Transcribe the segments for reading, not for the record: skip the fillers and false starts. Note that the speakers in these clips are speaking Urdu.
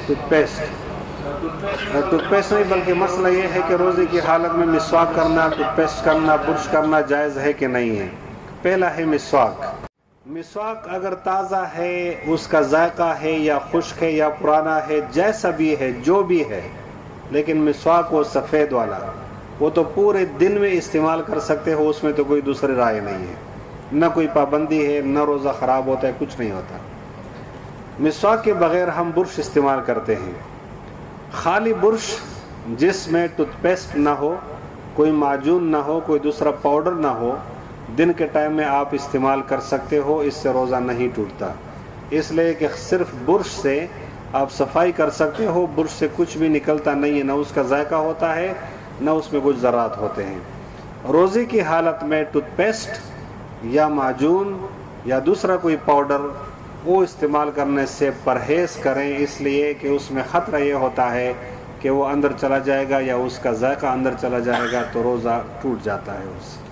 ٹوتھ پیسٹ نہیں، بلکہ مسئلہ یہ ہے کہ روزے کی حالت میں مسواک کرنا، ٹوتھ پیسٹ کرنا، برش کرنا جائز ہے کہ نہیں ہے۔ پہلا ہے مسواک۔ مسواک اگر تازہ ہے، اس کا ذائقہ ہے یا خشک ہے یا پرانا ہے، جیسا بھی ہے، جو بھی ہے، لیکن مسواک وہ سفید والا، وہ تو پورے دن میں استعمال کر سکتے ہو، اس میں تو کوئی دوسری رائے نہیں ہے، نہ کوئی پابندی ہے، نہ روزہ خراب ہوتا ہے، کچھ نہیں ہوتا۔ مسواک کے بغیر ہم برش استعمال کرتے ہیں، خالی برش جس میں ٹوتھ پیسٹ نہ ہو، کوئی معجون نہ ہو، کوئی دوسرا پاؤڈر نہ ہو، دن کے ٹائم میں آپ استعمال کر سکتے ہو، اس سے روزہ نہیں ٹوٹتا، اس لیے کہ صرف برش سے آپ صفائی کر سکتے ہو، برش سے کچھ بھی نکلتا نہیں ہے، نہ اس کا ذائقہ ہوتا ہے، نہ اس میں کچھ ذرات ہوتے ہیں۔ روزے کی حالت میں ٹوتھ پیسٹ یا معجون یا دوسرا کوئی پاؤڈر وہ استعمال کرنے سے پرہیز کریں، اس لیے کہ اس میں خطرہ یہ ہوتا ہے کہ وہ اندر چلا جائے گا یا اس کا ذائقہ اندر چلا جائے گا تو روزہ ٹوٹ جاتا ہے اس سے۔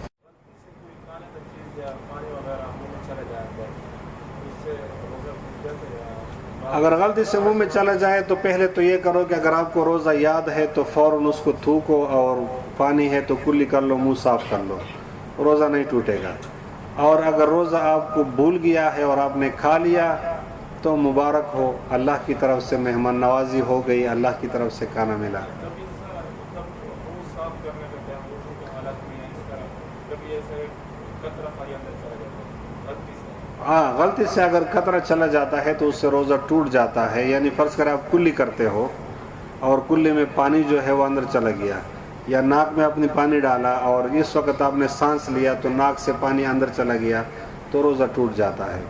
اگر غلطی سے منہ میں چلا جائے تو پہلے تو یہ کرو کہ اگر آپ کو روزہ یاد ہے تو فوراً اس کو تھوکو، اور پانی ہے تو کلی کر لو، منہ صاف کر لو، روزہ نہیں ٹوٹے گا۔ اور اگر روزہ آپ کو بھول گیا ہے اور آپ نے کھا لیا تو مبارک ہو، اللہ کی طرف سے مہمان نوازی ہو گئی، اللہ کی طرف سے کھانا ملا۔ ہاں، غلطی سے اگر قطرہ چلا جاتا ہے تو اس سے روزہ ٹوٹ جاتا ہے، یعنی فرض کریں آپ کلی کرتے ہو اور کلی میں پانی جو ہے وہ اندر چلا گیا، یا ناک میں اپنی پانی ڈالا اور اس وقت آپ نے سانس لیا تو ناک سے پانی اندر چلا گیا تو روزہ ٹوٹ جاتا ہے۔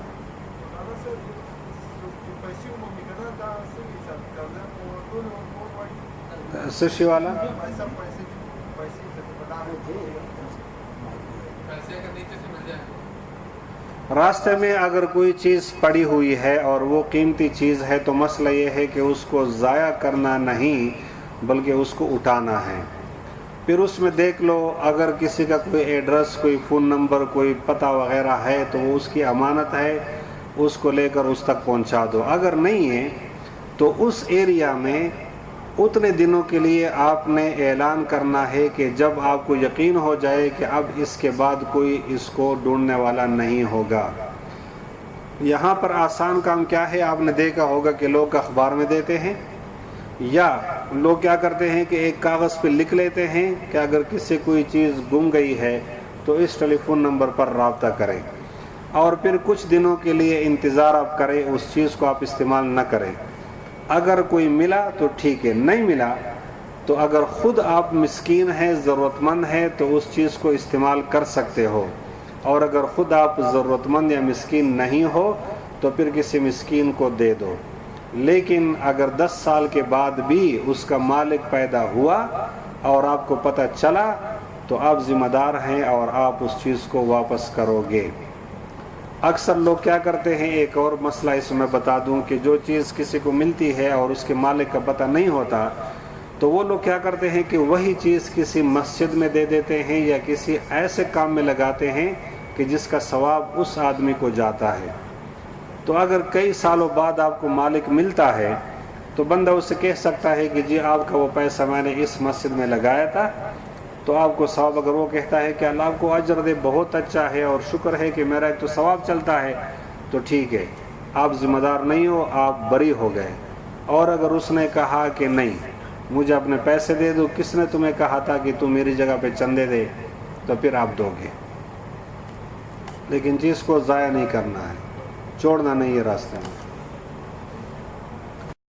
سشی والا راستے میں اگر کوئی چیز پڑی ہوئی ہے اور وہ قیمتی چیز ہے تو مسئلہ یہ ہے کہ اس کو ضائع کرنا نہیں بلکہ اس کو اٹھانا ہے۔ پھر اس میں دیکھ لو، اگر کسی کا کوئی ایڈریس، کوئی فون نمبر، کوئی پتہ وغیرہ ہے تو وہ اس کی امانت ہے، اس کو لے کر اس تک پہنچا دو۔ اگر نہیں ہے تو اس ایریا میں اتنے دنوں کے لیے آپ نے اعلان کرنا ہے کہ جب آپ کو یقین ہو جائے کہ اب اس کے بعد کوئی اس کو ڈھونڈنے والا نہیں ہوگا۔ یہاں پر آسان کام کیا ہے، آپ نے دیکھا ہوگا کہ لوگ اخبار میں دیتے ہیں، یا لوگ کیا کرتے ہیں کہ ایک کاغذ پہ لکھ لیتے ہیں کہ اگر کسی کوئی چیز گم گئی ہے تو اس ٹیلی فون نمبر پر رابطہ کریں، اور پھر کچھ دنوں کے لیے انتظار آپ کریں، اس چیز کو آپ استعمال نہ کریں۔ اگر کوئی ملا تو ٹھیک ہے، نہیں ملا تو اگر خود آپ مسکین ہیں، ضرورت مند ہیں تو اس چیز کو استعمال کر سکتے ہو، اور اگر خود آپ ضرورت مند یا مسکین نہیں ہو تو پھر کسی مسکین کو دے دو۔ لیکن اگر 10 سال کے بعد بھی اس کا مالک پیدا ہوا اور آپ کو پتہ چلا تو آپ ذمہ دار ہیں اور آپ اس چیز کو واپس کرو گے۔ اکثر لوگ کیا کرتے ہیں، ایک اور مسئلہ اس میں بتا دوں کہ جو چیز کسی کو ملتی ہے اور اس کے مالک کا پتہ نہیں ہوتا تو وہ لوگ کیا کرتے ہیں کہ وہی چیز کسی مسجد میں دے دیتے ہیں یا کسی ایسے کام میں لگاتے ہیں کہ جس کا ثواب اس آدمی کو جاتا ہے۔ تو اگر کئی سالوں بعد آپ کو مالک ملتا ہے تو بندہ اس سے کہہ سکتا ہے کہ جی آپ کا وہ پیسہ میں نے اس مسجد میں لگایا تھا، تو آپ کو ثواب، اگر وہ کہتا ہے کہ اللہ آپ کو اجر دے، بہت اچھا ہے اور شکر ہے کہ میرا ایک تو ثواب چلتا ہے، تو ٹھیک ہے، آپ ذمہ دار نہیں ہو، آپ بری ہو گئے۔ اور اگر اس نے کہا کہ نہیں مجھے اپنے پیسے دے دو، کس نے تمہیں کہا تھا کہ تم میری جگہ پہ چندے دے، تو پھر آپ دو گے، لیکن چیز کو ضائع نہیں کرنا ہے، چھوڑنا نہیں ہے راستے میں۔